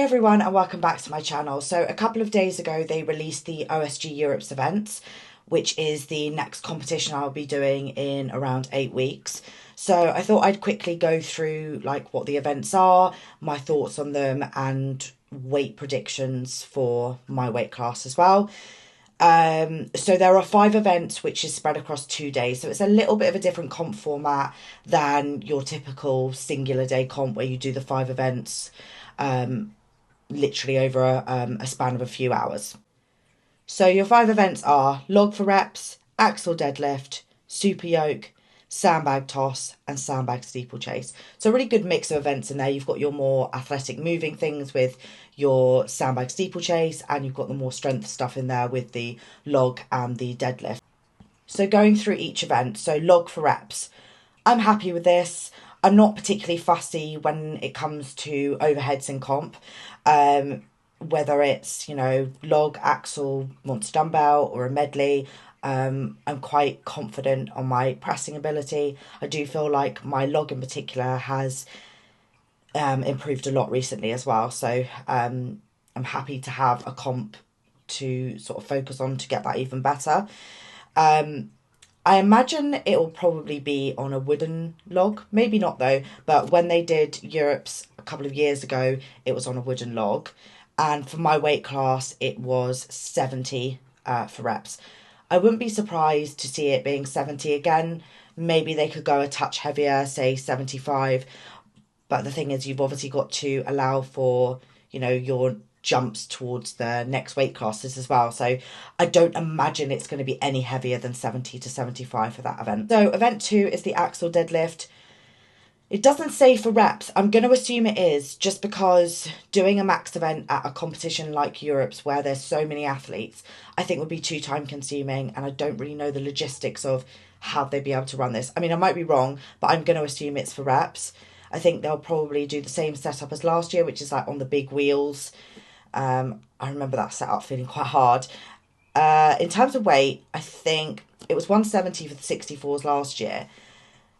Hey everyone, and welcome back to my channel. So a couple of days ago they released the OSG Europe's events, which is the next competition I'll be doing in around 8 weeks. So I thought I'd quickly go through like what the events are, my thoughts on them, and weight predictions for my weight class as well. So there are 5 events which is spread across 2 days. So it's a little bit of a different comp format than your typical singular day comp where you do the 5 events literally over a span of a few hours. So your 5 events are log for reps, axle deadlift, super yoke, sandbag toss, and sandbag steeplechase. So a really good mix of events in there. You've got your more athletic moving things with your sandbag steeplechase, and you've got the more strength stuff in there with the log and the deadlift. So going through each event, so log for reps. I'm happy with this. I'm not particularly fussy when it comes to overheads in comp. Whether it's, log, axle, monster dumbbell, or a medley, I'm quite confident on my pressing ability. I do feel like my log in particular has improved a lot recently as well. So I'm happy to have a comp to sort of focus on to get that even better. I imagine it will probably be on a wooden log. Maybe not though, but when they did Europe's a couple of years ago, it was on a wooden log. And for my weight class, it was 70 for reps. I wouldn't be surprised to see it being 70 again. Maybe they could go a touch heavier, say 75. But the thing is, you've obviously got to allow for, your jumps towards the next weight classes as well. So I don't imagine it's going to be any heavier than 70 to 75 for that event. So event 2 is the axle deadlift. It doesn't say for reps. I'm going to assume it is, just because doing a max event at a competition like Europe's where there's so many athletes, I think would be too time consuming, and I don't really know the logistics of how they'd be able to run this. I mean, I might be wrong, but I'm going to assume it's for reps. I think they'll probably do the same setup as last year, which is like on the big wheels. I remember that setup feeling quite hard. In terms of weight, I think it was 170 for the 64s last year.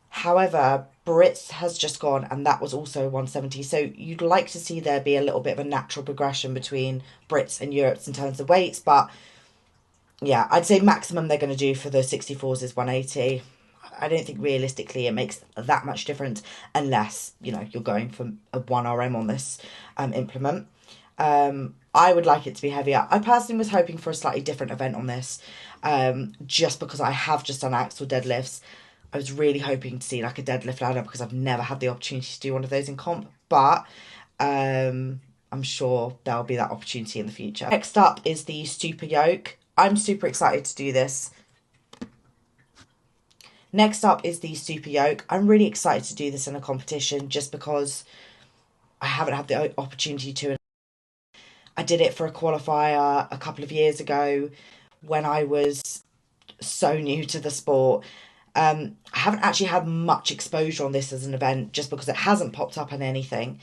However, Brits has just gone, and that was also 170. So you'd like to see there be a little bit of a natural progression between Brits and Europes in terms of weights. But yeah, I'd say maximum they're going to do for the 64s is 180. I don't think realistically it makes that much difference unless, you're going for a 1RM on this implement. I would like it to be heavier. I personally was hoping for a slightly different event on this, just because I have just done axle deadlifts. I was really hoping to see like a deadlift ladder because I've never had the opportunity to do one of those in comp, but I'm sure there'll be that opportunity in the future. Next up is the super yoke. I'm super excited to do this. Next up is the super yoke. I'm really excited to do this in a competition just because I haven't had the opportunity to. I did it for a qualifier a couple of years ago when I was so new to the sport. I haven't actually had much exposure on this as an event just because it hasn't popped up on anything.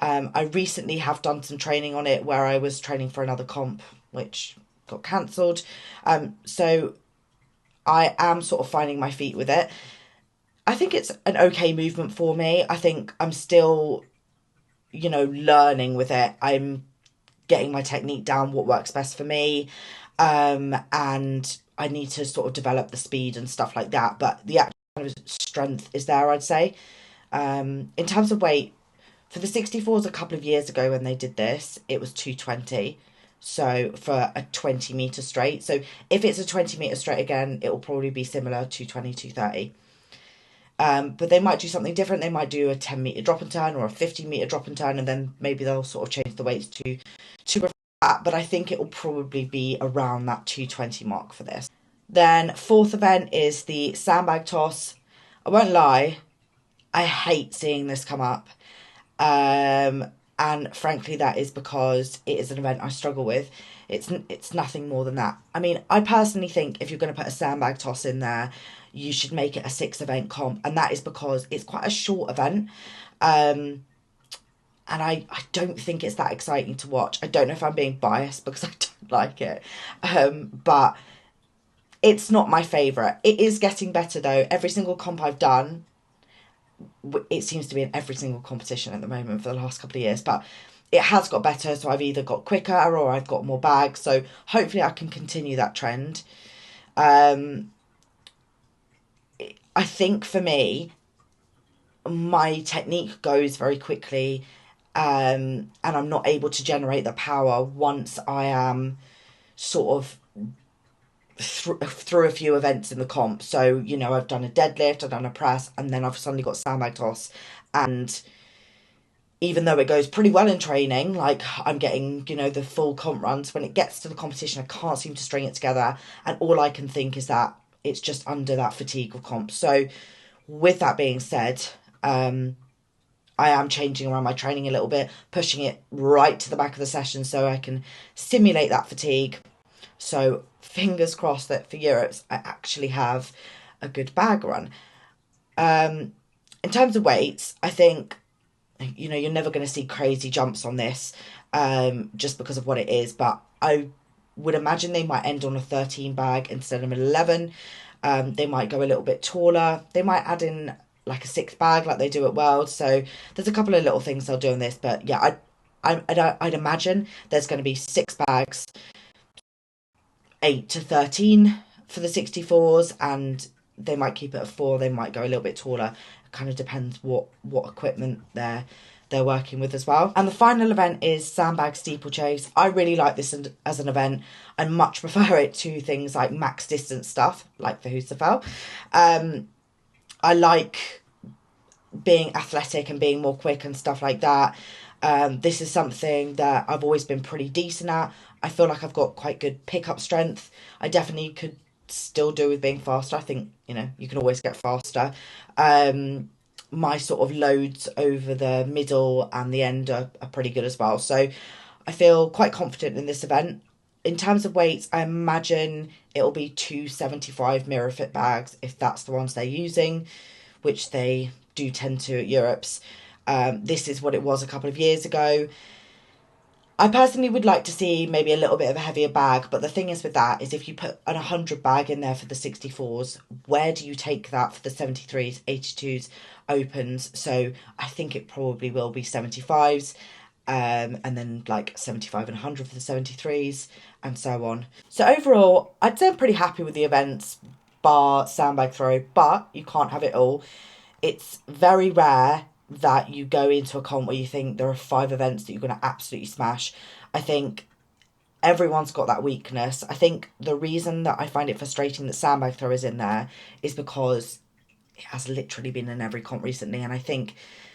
I recently have done some training on it where I was training for another comp, which got cancelled. So I am sort of finding my feet with it. I think it's an okay movement for me. I think I'm still, learning with it. I'm getting my technique down, what works best for me. And I need to sort of develop the speed and stuff like that. But the actual kind of strength is there, I'd say. In terms of weight, for the 64s a couple of years ago when they did this, it was 220. So for a 20-meter straight. So if it's a 20-meter straight again, it will probably be similar, 220, 230. But they might do something different. They might do a 10-meter drop and turn or a 15-meter drop and turn, and then maybe they'll sort of change the weights to that. But I think it will probably be around that 220 mark for this. Then fourth event is the sandbag toss. I won't lie, I hate seeing this come up. And frankly, that is because it is an event I struggle with. It's nothing more than that. I mean, I personally think if you're going to put a sandbag toss in there, you should make it a 6-event comp, and that is because it's quite a short event. And I don't think it's that exciting to watch. I don't know if I'm being biased because I don't like it. But it's not my favourite. It is getting better though. Every single comp I've done, it seems to be in every single competition at the moment for the last couple of years, but it has got better. So I've either got quicker or I've got more bags. So hopefully I can continue that trend. I think for me, my technique goes very quickly, and I'm not able to generate the power once I am sort of through a few events in the comp. So, you know, I've done a deadlift, I've done a press, and then I've suddenly got sandbag toss. And even though it goes pretty well in training, like I'm getting, you know, the full comp runs, when it gets to the competition, I can't seem to string it together. And all I can think is that it's just under that fatigue of comp. So with that being said, I am changing around my training a little bit, pushing it right to the back of the session so I can simulate that fatigue. So fingers crossed that for Europe's I actually have a good bag run. In terms of weights, I think, you know, you're never going to see crazy jumps on this, just because of what it is, but I would imagine they might end on a 13 bag instead of an 11. They might go a little bit taller. They might add in like a 6 bag like they do at World. So there's a couple of little things they'll do on this, but yeah, I'd imagine there's going to be 6 bags, 8 to 13 for the 64s, and they might keep it at 4. They might go a little bit taller. It kind of depends what equipment they're working with as well. And the final event is sandbag steeplechase. I really like this as an event. I much prefer it to things like max distance stuff, like the Husafell. I like being athletic and being more quick and stuff like that. This is something that I've always been pretty decent at. I feel like I've got quite good pickup strength. I definitely could still do with being faster. I think, you know, you can always get faster. My sort of loads over the middle and the end are pretty good as well. So I feel quite confident in this event. In terms of weights, I imagine it'll be 275 mirror fit bags if that's the ones they're using, which they do tend to at Europe's. This is what it was a couple of years ago. I personally would like to see maybe a little bit of a heavier bag, but the thing is with that is if you put an 100 bag in there for the 64s, where do you take that for the 73s, 82s, opens? So I think it probably will be 75s, and then like 75 and 100 for the 73s, and so on. So overall, I'd say I'm pretty happy with the events, bar sandbag throw, but you can't have it all. It's very rare that you go into a comp where you think there are 5 events that you're going to absolutely smash. I think everyone's got that weakness. I think the reason that I find it frustrating that sandbag throw is in there is because it has literally been in every comp recently, and I think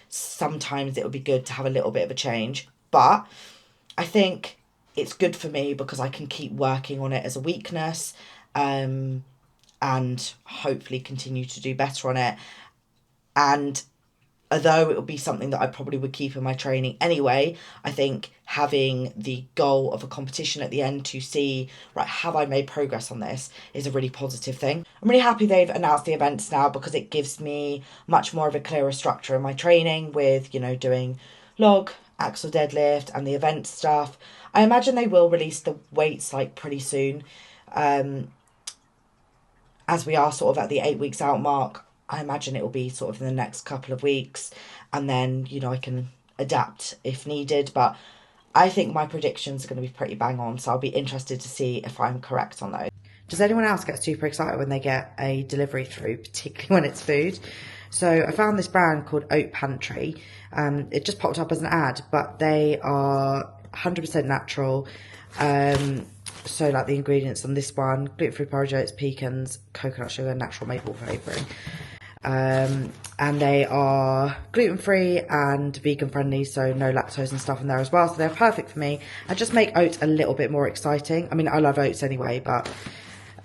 sometimes it would be good to have a little bit of a change. But I think it's good for me because I can keep working on it as a weakness, and hopefully continue to do better on it. And although it would be something that I probably would keep in my training anyway, I think having the goal of a competition at the end to see, right, have I made progress on this, is a really positive thing. I'm really happy they've announced the events now because it gives me much more of a clearer structure in my training with, you know, doing log, axle deadlift and the event stuff. I imagine they will release the weights like pretty soon. As we are sort of at the 8 weeks out mark, I imagine it will be sort of in the next couple of weeks, and then, you know, I can adapt if needed. But I think my predictions are going to be pretty bang on, so I'll be interested to see if I'm correct on those. Does anyone else get super excited when they get a delivery through, particularly when it's food? So I found this brand called Oat Pantry. It just popped up as an ad, but they are 100% natural. So like the ingredients on this one: gluten-free porridge oats, pecans, coconut sugar, natural maple flavouring. And they are gluten-free and vegan-friendly, so no lactose and stuff in there as well. So they're perfect for me. I just make oats a little bit more exciting. I mean, I love oats anyway, but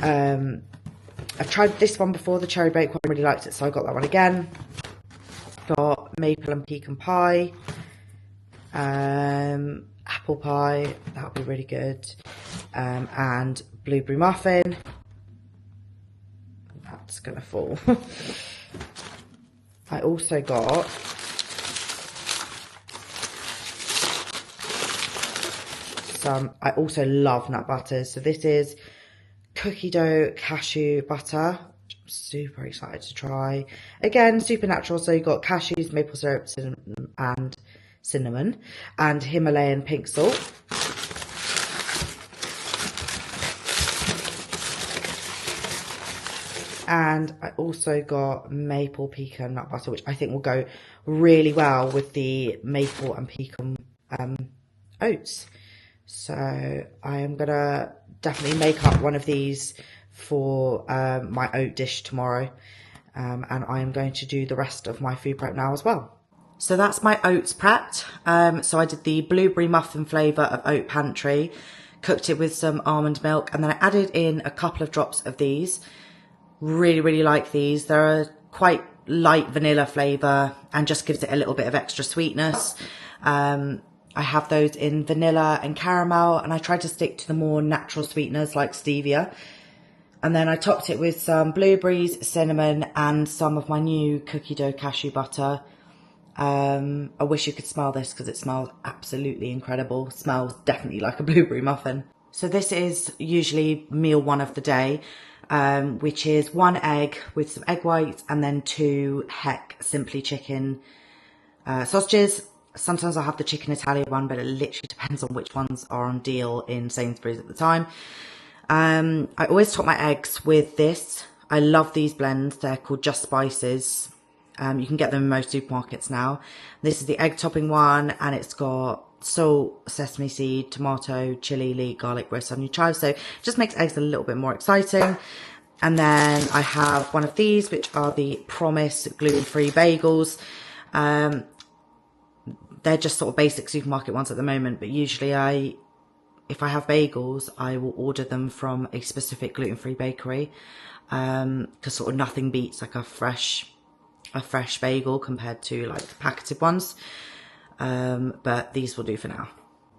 I've tried this one before, the cherry bake one. I really liked it, so I got that one again. Got maple and pecan pie. Apple pie, that would be really good. And blueberry muffin. That's gonna fall. I also got I also love nut butters. So this is cookie dough cashew butter, which I'm super excited to try. Again, super natural. So you've got cashews, maple syrup, and cinnamon, and Himalayan pink salt. And I also got maple pecan nut butter, which I think will go really well with the maple and pecan oats. So I am going to definitely make up one of these for my oat dish tomorrow. And I am going to do the rest of my food prep now as well. So that's my oats prepped. So I did the blueberry muffin flavour of Oat Pantry, cooked it with some almond milk, and then I added in a couple of drops of these. Really, really like these. They're a quite light vanilla flavour and just gives it a little bit of extra sweetness. I have those in vanilla and caramel, and I try to stick to the more natural sweeteners like stevia. And then I topped it with some blueberries, cinnamon, and some of my new cookie dough cashew butter. I wish you could smell this because it smells absolutely incredible. It smells definitely like a blueberry muffin. So this is usually meal one of the day. Which is 1 egg with some egg whites and then 2 Heck Simply Chicken sausages. Sometimes I'll have the chicken Italian one, but it literally depends on which ones are on deal in Sainsbury's at the time. I always top my eggs with this. I love these blends. They're called Just Spices. You can get them in most supermarkets now. This is the egg topping one, and it's got salt, sesame seed, tomato, chili, leek, garlic, roast onion, chive. So it just makes eggs a little bit more exciting. And then I have one of these, which are the Promise gluten-free bagels. They're just sort of basic supermarket ones at the moment, but usually if I have bagels, I will order them from a specific gluten-free bakery, because sort of nothing beats like a fresh bagel compared to like packeted ones. But these will do for now.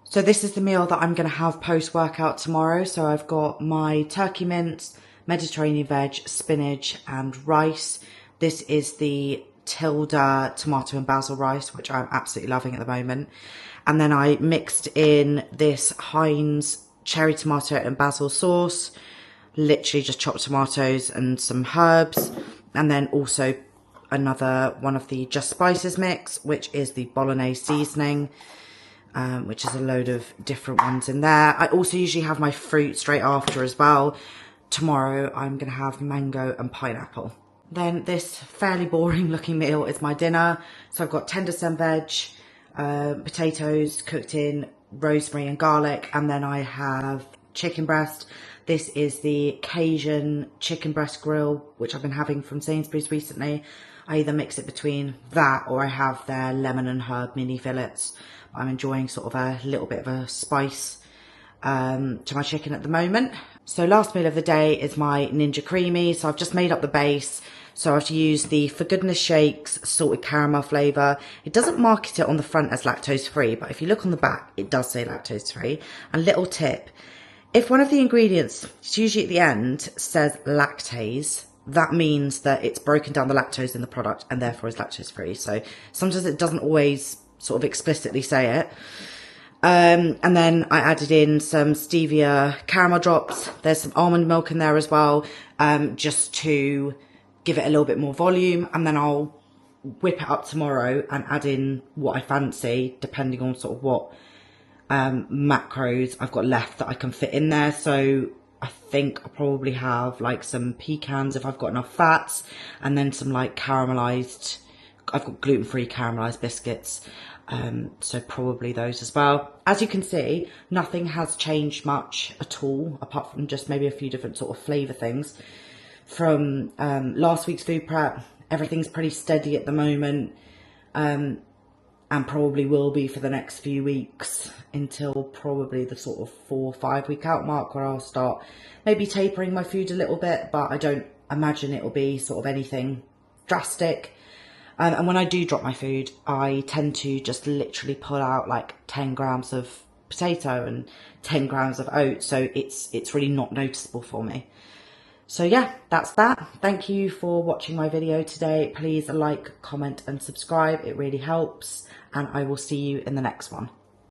So this is the meal that I'm going to have post-workout tomorrow. So I've got my turkey mince, Mediterranean veg, spinach and rice. This is the Tilda tomato and basil rice, which I'm absolutely loving at the moment. And then I mixed in this Heinz cherry tomato and basil sauce, literally just chopped tomatoes and some herbs. And then also another one of the Just Spices mix, which is the bolognese seasoning, which is a load of different ones in there. I also usually have my fruit straight after as well. Tomorrow I'm going to have mango and pineapple. Then this fairly boring looking meal is my dinner. So I've got tender stem veg, potatoes cooked in rosemary and garlic, and then I have chicken breast. This is the Cajun chicken breast grill, which I've been having from Sainsbury's recently. I either mix it between that or I have their lemon and herb mini fillets. I'm enjoying sort of a little bit of a spice to my chicken at the moment. So last meal of the day is my Ninja Creamy. So I've just made up the base. So I've used the For Goodness Shakes salted caramel flavour. It doesn't market it on the front as lactose free, but if you look on the back, it does say lactose free. And little tip, if one of the ingredients, it's usually at the end, says lactase, that means that it's broken down the lactose in the product and therefore is lactose free. So sometimes it doesn't always sort of explicitly say it. And then I added in some stevia caramel drops. There's some almond milk in there as well, just to give it a little bit more volume. And then I'll whip it up tomorrow and add in what I fancy, depending on sort of what macros I've got left that I can fit in there. So I think I'll probably have like some pecans if I've got enough fats, and then some like caramelized, I've got gluten-free caramelized biscuits. So probably those as well. As you can see, nothing has changed much at all, apart from just maybe a few different sort of flavour things from last week's food prep. Everything's pretty steady at the moment, and probably will be for the next few weeks until probably the sort of 4 or 5 week out mark, where I'll start maybe tapering my food a little bit, but I don't imagine it'll be sort of anything drastic. And when I do drop my food, I tend to just literally pull out like 10 grams of potato and 10 grams of oats, so it's really not noticeable for me. So yeah, that's that. Thank you for watching my video today. Please like, comment and subscribe. It really helps, and I will see you in the next one.